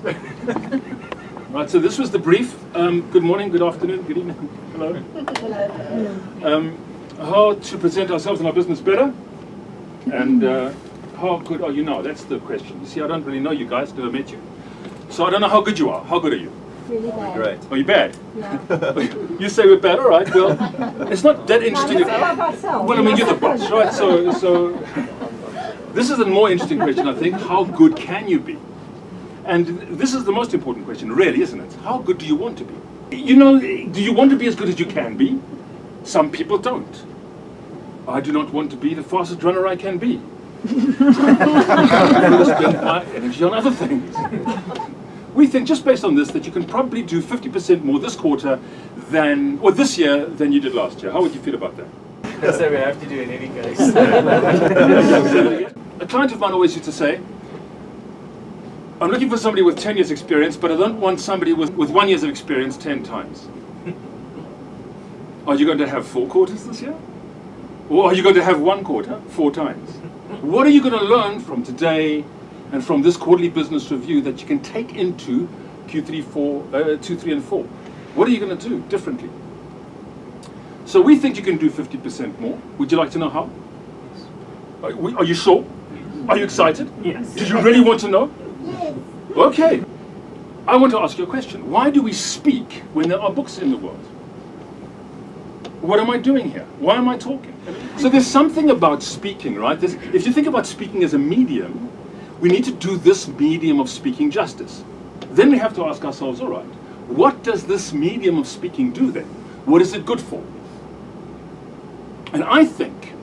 Right, so this was the brief. Good morning, good afternoon, good evening. Hello. How to present ourselves and our business better, and how good are you now? That's the question. You see, I don't really know you guys, never met you. So I don't know how good you are. How good are you? Really bad. Great. Are you bad? Yeah. You say we're bad, all right. Well, it's not that interesting. Well, Well, I mean, you're the boss, right? So this is a more interesting question, I think. How good can you be? And this is the most important question, really, isn't it? How good do you want to be? You know, do you want to be as good as you can be? Some people don't. I do not want to be the fastest runner I can be. I spend my energy on other things. We think, just based on this, that you can probably do 50% more this quarter than, or this year, than you did last year. How would you feel about that? That's what we have to do in any case. A client of mine always used to say, I'm looking for somebody with 10 years experience, but I don't want somebody with 1 year of experience 10 times. Are you going to have 4 quarters this year? Or are you going to have 1 quarter 4 times? What are you going to learn from today and from this quarterly business review that you can take into Q3, 2, 3, and 4? What are you going to do differently? So we think you can do 50% more. Would you like to know how? Are you sure? Are you excited? Yes. Do you really want to know? Yes. Okay. I want to ask you a question. Why do we speak when there are books in the world? What am I doing here? Why am I talking? So there's something about speaking, right? If you think about speaking as a medium, we need to do this medium of speaking justice. Then we have to ask ourselves, all right, what does this medium of speaking do then? What is it good for? And I think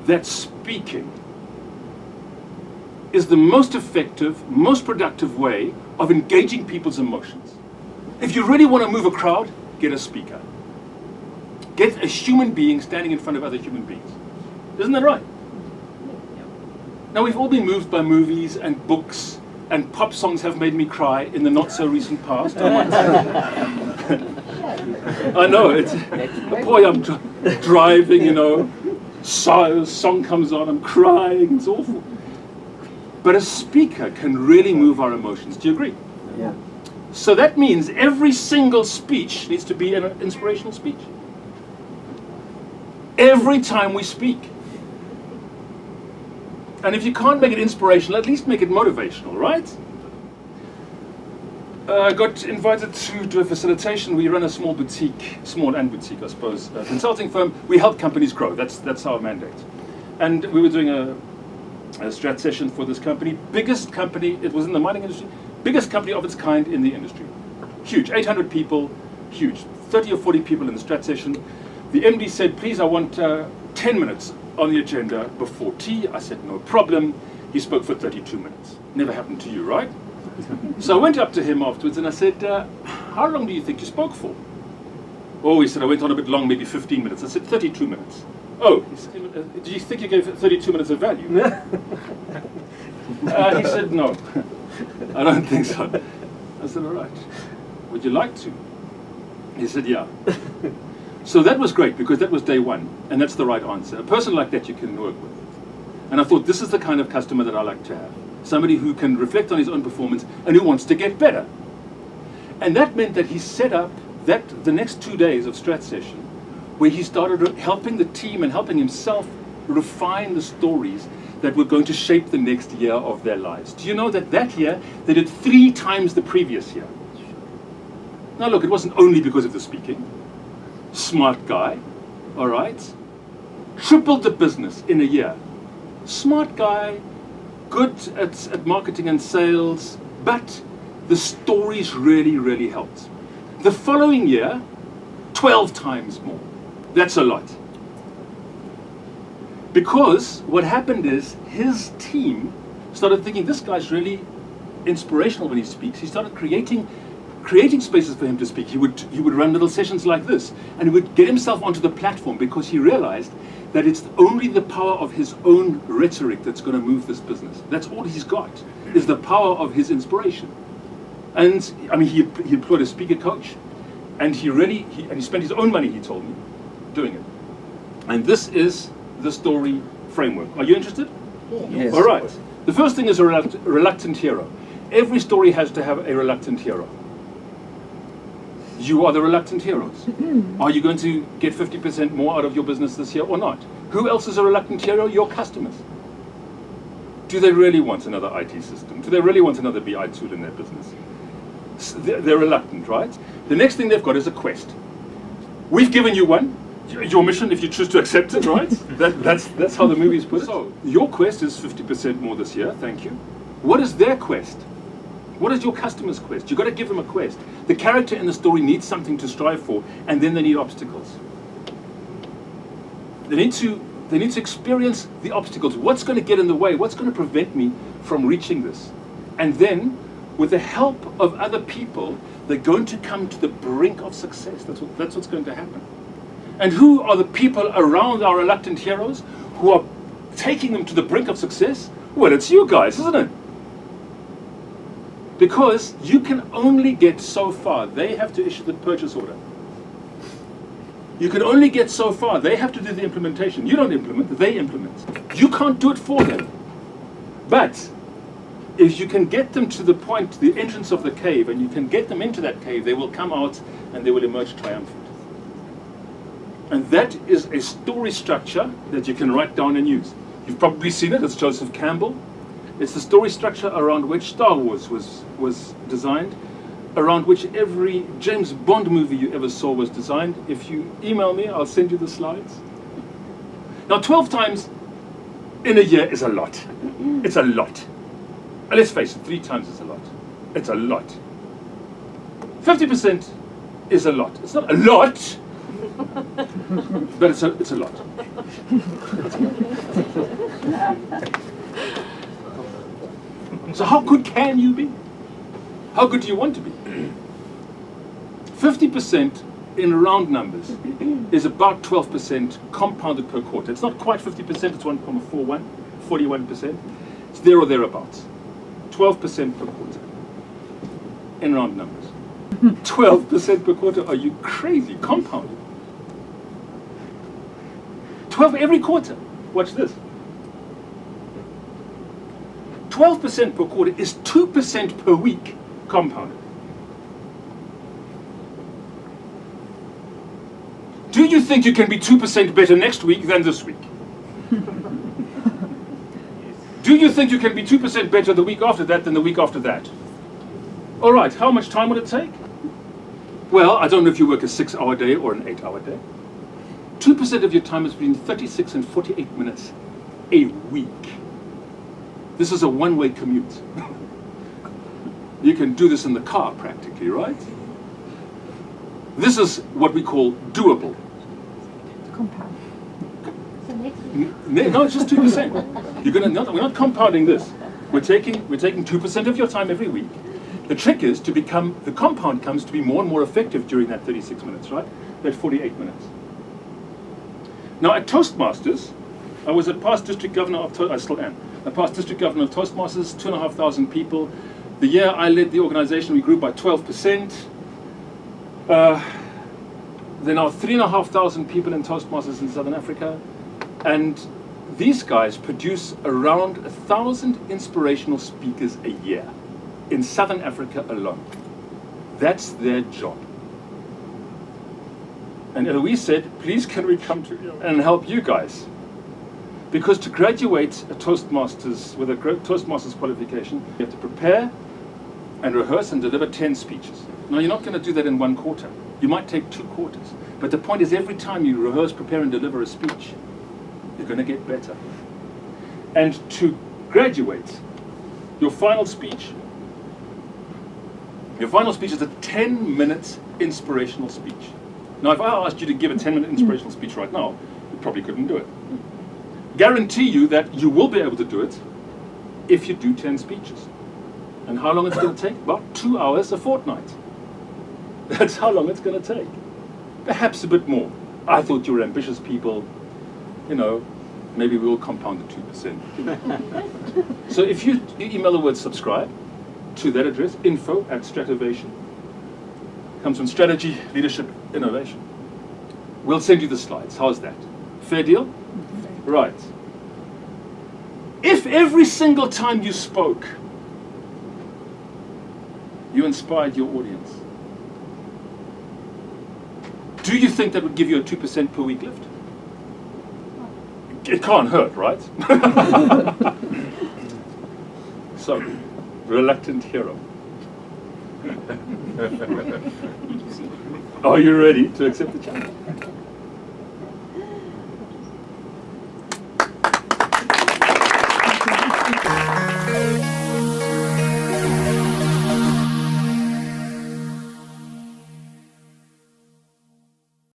that speaking is the most effective, most productive way of engaging people's emotions. If you really want to move a crowd, get a speaker. Get a human being standing in front of other human beings. Isn't that right? Now, we've all been moved by movies and books, and pop songs have made me cry in the not-so-recent past. I know, it's, boy, I'm driving, you know, song comes on, I'm crying, it's awful. But a speaker can really move our emotions. Do you agree? Yeah. So that means every single speech needs to be an inspirational speech. Every time we speak. And if you can't make it inspirational, at least make it motivational, right? I got invited to do a facilitation. We run a small boutique, small and boutique, I suppose, consulting firm. We help companies grow. That's our mandate. And we were doing a strat session for this company. Biggest company, it was in the mining industry, biggest company of its kind in the industry. Huge, 800 people, huge. 30 or 40 people in the strat session. The MD said, please, I want 10 minutes on the agenda before tea. I said, no problem. He spoke for 32 minutes. Never happened to you, right? So I went up to him afterwards and I said, how long do you think you spoke for? Oh, he said, I went on a bit long, maybe 15 minutes. I said, 32 minutes. Oh, he said, do you think you gave 32 minutes of value? He said, no, I don't think so. I said, all right, would you like to? He said, yeah. So that was great, because that was day one, and that's the right answer. A person like that you can work with. And I thought, this is the kind of customer that I like to have. Somebody who can reflect on his own performance and who wants to get better. And that meant that he set up the next 2 days of strat session, where he started helping the team and helping himself refine the stories that were going to shape the next year of their lives. Do you know that that year, they did 3 times the previous year? Now look, it wasn't only because of the speaking. Smart guy, all right? Tripled the business in a year. Smart guy, good at marketing and sales, but the stories really, really helped. The following year, 12 times more. That's a lot. Because what happened is his team started thinking, this guy's really inspirational when he speaks. He started creating spaces for him to speak. He would run little sessions like this, and he would get himself onto the platform because he realized that it's only the power of his own rhetoric that's going to move this business. That's all he's got, is the power of his inspiration. And I mean, he employed a speaker coach, and he spent his own money, he told me, doing it. And this is the story framework. Are you interested? Yes. All right. The first thing is a reluctant hero. every story has to have a reluctant hero. You are the reluctant heroes. Are you going to get 50% more out of your business this year or not? Who else is a reluctant hero? Your customers. Do they really want another IT system? Do they really want another BI tool in their business? They're reluctant, right? The next thing they've got is a quest. We've given you one. Your mission, if you choose to accept it, right? That's how the movies put it. So your quest is 50% more this year. Thank you. What is their quest? What is your customer's quest? You've got to give them a quest. The character in the story needs something to strive for, and then they need obstacles. They need to experience the obstacles. What's going to get in the way? What's going to prevent me from reaching this? And then, with the help of other people, they're going to come to the brink of success. That's what's going to happen. And who are the people around our reluctant heroes who are taking them to the brink of success? Well, it's you guys, isn't it? Because you can only get so far. They have to issue the purchase order. You can only get so far. They have to do the implementation. You don't implement, they implement. You can't do it for them. But if you can get them to the point, the entrance of the cave, and you can get them into that cave, they will come out and they will emerge triumphant. And that is a story structure that you can write down and use. You've probably seen it. It's Joseph Campbell. It's the story structure around which Star Wars was designed, around which every James Bond movie you ever saw was designed. If you email me, I'll send you the slides. Now, 12 times in a year is a lot. It's a lot. And let's face it, 3 times is a lot. It's a lot. 50% is a lot. It's not a lot, but it's a lot. So how good can you be? How good do you want to be? 50% in round numbers is about 12% compounded per quarter. It's not quite 50%, it's 1.41, 41%. It's there or thereabouts. 12% per quarter in round numbers. 12% per quarter? Are you crazy? Compounded. 12 every quarter. Watch this. 12% per quarter is 2% per week compounded. Do you think you can be 2% better next week than this week? Do you think you can be 2% better the week after that than the week after that? All right, how much time would it take? Well, I don't know if you work a 6-hour day or an 8-hour day. 2% of your time is between 36 and 48 minutes a week. This is a one-way commute. You can do this in the car practically, right? This is what we call doable. Compound. So next No, it's just 2%. We're not compounding this. We're taking 2% of your time every week. The trick is the compound comes to be more and more effective during that 36 minutes, right? That 48 minutes. Now at Toastmasters, I was a past district governor of I still am. A past district governor of Toastmasters, 2,500 people. The year I led the organization, we grew by 12%. There are 3,500 people in Toastmasters in Southern Africa. And these guys produce around 1,000 inspirational speakers a year in Southern Africa alone. That's their job. And Eloise said, please can we come to you and help you guys? Because to graduate a Toastmasters with a Toastmasters qualification, you have to prepare and rehearse and deliver 10 speeches. Now you're not going to do that in 1 quarter. You might take 2 quarters. But the point is every time you rehearse, prepare and deliver a speech, you're going to get better. And to graduate, your final speech is a 10-minute inspirational speech. Now if I asked you to give a 10-minute inspirational speech right now, you probably couldn't do it. Guarantee you that you will be able to do it if you do 10 speeches. And how long it's going to take? About 2 hours a fortnight. That's how long it's going to take. Perhaps a bit more. I thought you were ambitious people. You know, maybe we'll compound the 2%. So if you email the word subscribe to that address, info@stratovation, comes from strategy, leadership, innovation. We'll send you the slides. How's that? Fair deal? Right. If every single time you spoke, You inspired your audience. Do you think that would give you a 2% per week lift? It can't hurt, right? So, reluctant hero. Are you ready to accept the challenge?